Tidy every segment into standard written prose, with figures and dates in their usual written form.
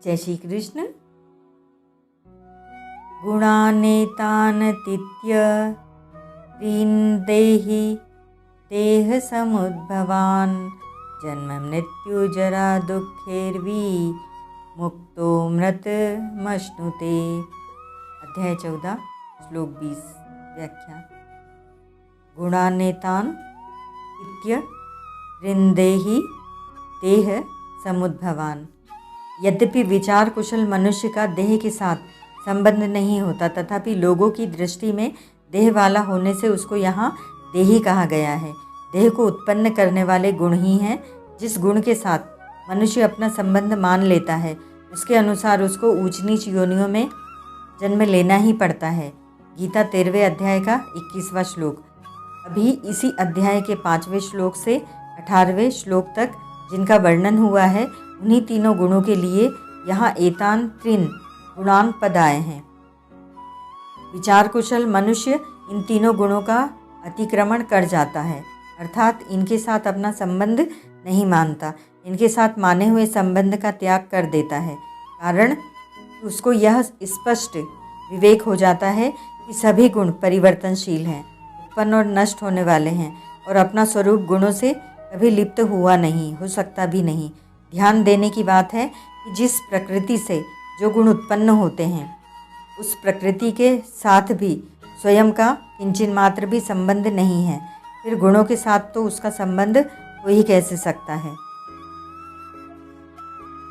जय श्री कृष्ण। गुणानेतानतीत्य त्रीन्देहि देह समुद्भवान् जन्म मृत्यु जरा दुःखैर्वि मुक्तो मृतमश्नुते। अध्याय 14 श्लोक 20 व्याख्या। गुणानेतान इत्य त्रिन्देहि देह समुद्भवान्। यद्यपि विचार कुशल मनुष्य का देह के साथ संबंध नहीं होता, तथापि लोगों की दृष्टि में देह वाला होने से उसको यहाँ देही कहा गया है। देह को उत्पन्न करने वाले गुण ही हैं। जिस गुण के साथ मनुष्य अपना संबंध मान लेता है, उसके अनुसार उसको ऊंच नीच योनियों में जन्म लेना ही पड़ता है। गीता 13वें अध्याय का 21वां श्लोक। अभी इसी अध्याय के 5वें श्लोक से 18वें श्लोक तक जिनका वर्णन हुआ है, उन्हीं तीनों गुणों के लिए यहाँ एतान त्रिन गुणान पद आए हैं। विचार कुशल मनुष्य इन तीनों गुणों का अतिक्रमण कर जाता है, अर्थात इनके साथ अपना संबंध नहीं मानता, इनके साथ माने हुए संबंध का त्याग कर देता है। कारण उसको यह स्पष्ट विवेक हो जाता है कि सभी गुण परिवर्तनशील हैं, उत्पन्न और नष्ट होने वाले हैं, और अपना स्वरूप गुणों से कभी लिप्त हुआ नहीं, हो सकता भी नहीं। ध्यान देने की बात है कि जिस प्रकृति से जो गुण उत्पन्न होते हैं, उस प्रकृति के साथ भी स्वयं का किंचिन मात्र भी संबंध नहीं है, फिर गुणों के साथ तो उसका संबंध हो ही कैसे सकता है।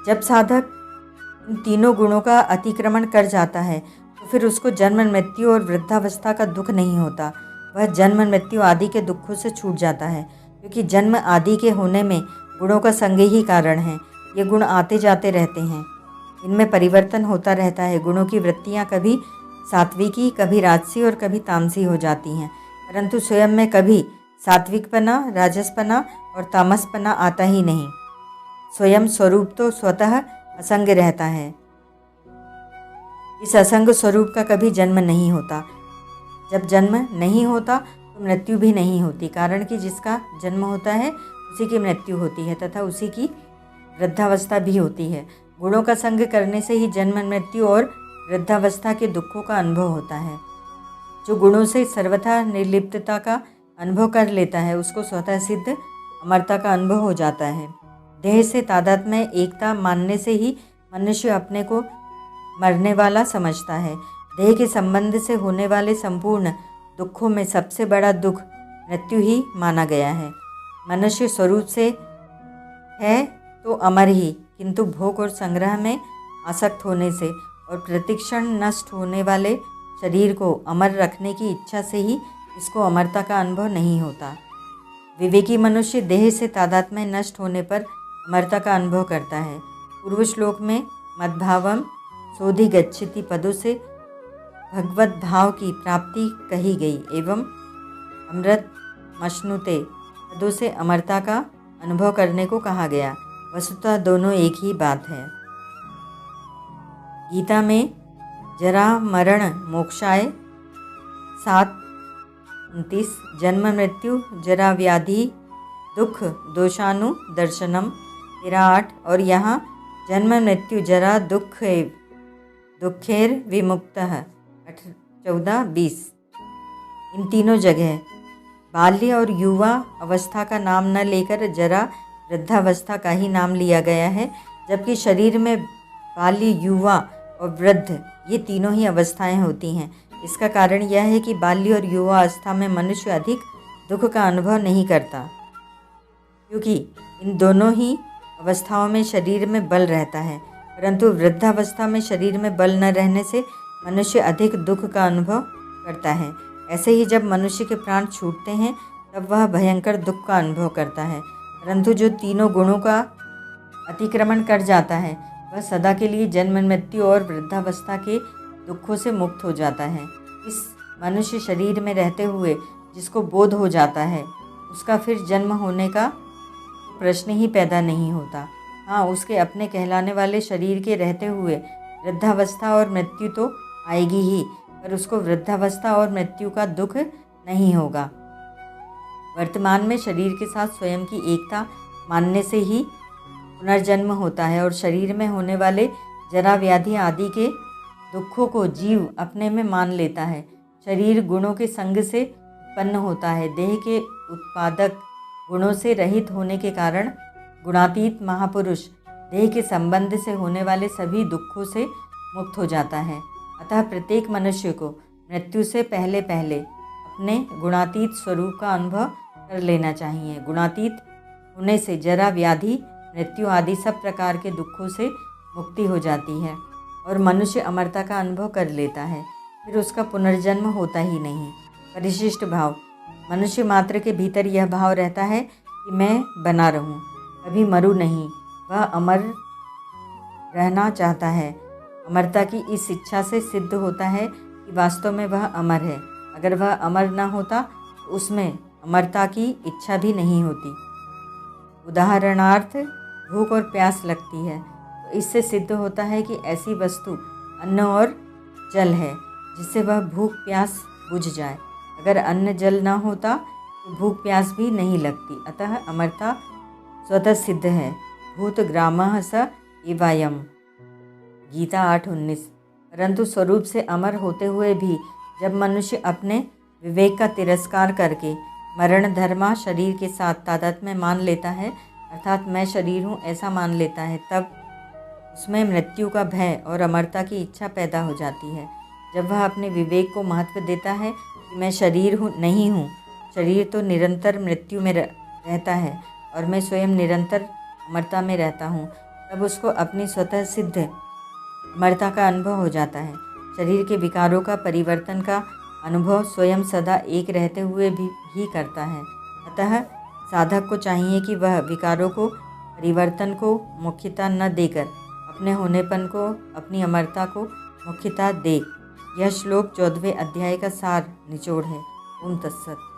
जब साधक इन तीनों गुणों का अतिक्रमण कर जाता है, तो फिर उसको जन्म मृत्यु और वृद्धावस्था का दुख नहीं होता। वह जन्म मृत्यु आदि के दुखों से छूट जाता है, क्योंकि जन्म आदि के होने में गुणों का संग ही कारण है। ये गुण आते जाते रहते हैं, इनमें परिवर्तन होता रहता है। गुणों की वृत्तियाँ कभी सात्विकी, कभी राजसी और कभी तामसी हो जाती हैं, परंतु स्वयं में कभी सात्विकपना, राजसपना और तामसपना आता ही नहीं। स्वयं स्वरूप तो स्वतः असंग रहता है। इस असंग स्वरूप का कभी जन्म नहीं होता। जब जन्म नहीं होता तो मृत्यु भी नहीं होती, कारण कि जिसका जन्म होता है उसी की मृत्यु होती है तथा उसी की वृद्धावस्था भी होती है। गुणों का संग करने से ही जन्म मृत्यु और वृद्धावस्था के दुखों का अनुभव होता है। जो गुणों से सर्वथा निर्लिप्तता का अनुभव कर लेता है, उसको स्वतः सिद्ध अमरता का अनुभव हो जाता है। देह से तादात्म्य एकता मानने से ही मनुष्य अपने को मरने वाला समझता है। देह के संबंध से होने वाले संपूर्ण दुखों में सबसे बड़ा दुख मृत्यु ही माना गया है। मनुष्य स्वरूप से है तो अमर ही, किंतु भोग और संग्रह में आसक्त होने से और प्रतिक्षण नष्ट होने वाले शरीर को अमर रखने की इच्छा से ही इसको अमरता का अनुभव नहीं होता। विवेकी मनुष्य देह से तादात्म्य नष्ट होने पर अमरता का अनुभव करता है। पूर्व श्लोक में मद्भावम सोधि गच्छति पदों से भगवत भाव की प्राप्ति कही गई, एवं अमृत मश्नुते पदों से अमरता का अनुभव करने को कहा गया। वस्तुतः दोनों एक ही बात है। गीता में जरा मरण मोक्षाय 7:29, जन्म मृत्यु जरा व्याधि दुख दोषानु दर्शनम 13:8, और यहाँ जन्म मृत्यु जरा दुखेर विमुक्तः 14:20। इन तीनों जगह बाल्य और युवा अवस्था का नाम न लेकर जरा वृद्धावस्था का ही नाम लिया गया है, जबकि शरीर में बाल्य, युवा और वृद्ध ये तीनों ही अवस्थाएं होती हैं। इसका कारण यह है कि बाल्य और युवा अवस्था में मनुष्य अधिक दुख का अनुभव नहीं करता, क्योंकि इन दोनों ही अवस्थाओं में शरीर में बल रहता है, परंतु वृद्धावस्था में शरीर में बल न रहने से मनुष्य अधिक दुख का अनुभव करता है। ऐसे ही जब मनुष्य के प्राण छूटते हैं तब वह भयंकर दुख का अनुभव करता है, परंतु जो तीनों गुणों का अतिक्रमण कर जाता है वह सदा के लिए जन्म मृत्यु और वृद्धावस्था के दुखों से मुक्त हो जाता है। इस मनुष्य शरीर में रहते हुए जिसको बोध हो जाता है, उसका फिर जन्म होने का प्रश्न ही पैदा नहीं होता। हाँ, उसके अपने कहलाने वाले शरीर के रहते हुए वृद्धावस्था और मृत्यु तो आएगी ही, पर उसको वृद्धावस्था और मृत्यु का दुख नहीं होगा। वर्तमान में शरीर के साथ स्वयं की एकता मानने से ही पुनर्जन्म होता है और शरीर में होने वाले जरा व्याधि आदि के दुखों को जीव अपने में मान लेता है। शरीर गुणों के संग से उत्पन्न होता है। देह के उत्पादक गुणों से रहित होने के कारण गुणातीत महापुरुष देह के संबंध से होने वाले सभी दुखों से मुक्त हो जाता है। अतः प्रत्येक मनुष्य को मृत्यु से पहले पहले अपने गुणातीत स्वरूप का अनुभव कर लेना चाहिए। गुणातीत होने से जरा व्याधि मृत्यु आदि सब प्रकार के दुखों से मुक्ति हो जाती है और मनुष्य अमरता का अनुभव कर लेता है। फिर उसका पुनर्जन्म होता ही नहीं। परिशिष्ट भाव। मनुष्य मात्र के भीतर यह भाव रहता है कि मैं बना रहूं, कभी मरूं नहीं। वह अमर रहना चाहता है। अमरता की इस इच्छा से सिद्ध होता है कि वास्तव में वह अमर है। अगर वह अमर न होता तो उसमें अमरता की इच्छा भी नहीं होती। उदाहरणार्थ भूख और प्यास लगती है तो इससे सिद्ध होता है कि ऐसी वस्तु अन्न और जल है जिससे वह भूख प्यास बुझ जाए। अगर अन्न जल न होता तो भूख प्यास भी नहीं लगती। अतः अमरता स्वतः सिद्ध है। भूत ग्रामः स एवायम्। गीता 8:19। परंतु स्वरूप से अमर होते हुए भी जब मनुष्य अपने विवेक का तिरस्कार करके मरण धर्मा शरीर के साथ तादात्म्य मान लेता है, अर्थात मैं शरीर हूँ ऐसा मान लेता है, तब उसमें मृत्यु का भय और अमरता की इच्छा पैदा हो जाती है। जब वह अपने विवेक को महत्व देता है कि मैं शरीर हूँ नहीं हूँ, शरीर तो निरंतर मृत्यु में रहता है और मैं स्वयं निरंतर अमरता में रहता हूँ, तब उसको अपनी स्वतः सिद्ध अमरता का अनुभव हो जाता है। शरीर के विकारों का परिवर्तन का अनुभव स्वयं सदा एक रहते हुए भी करता है। अतः साधक को चाहिए कि वह विकारों को, परिवर्तन को मुख्यता न देकर अपने होनेपन को, अपनी अमरता को मुख्यता दे। यह श्लोक 14वें अध्याय का सार निचोड़ है। ओम तत्सत।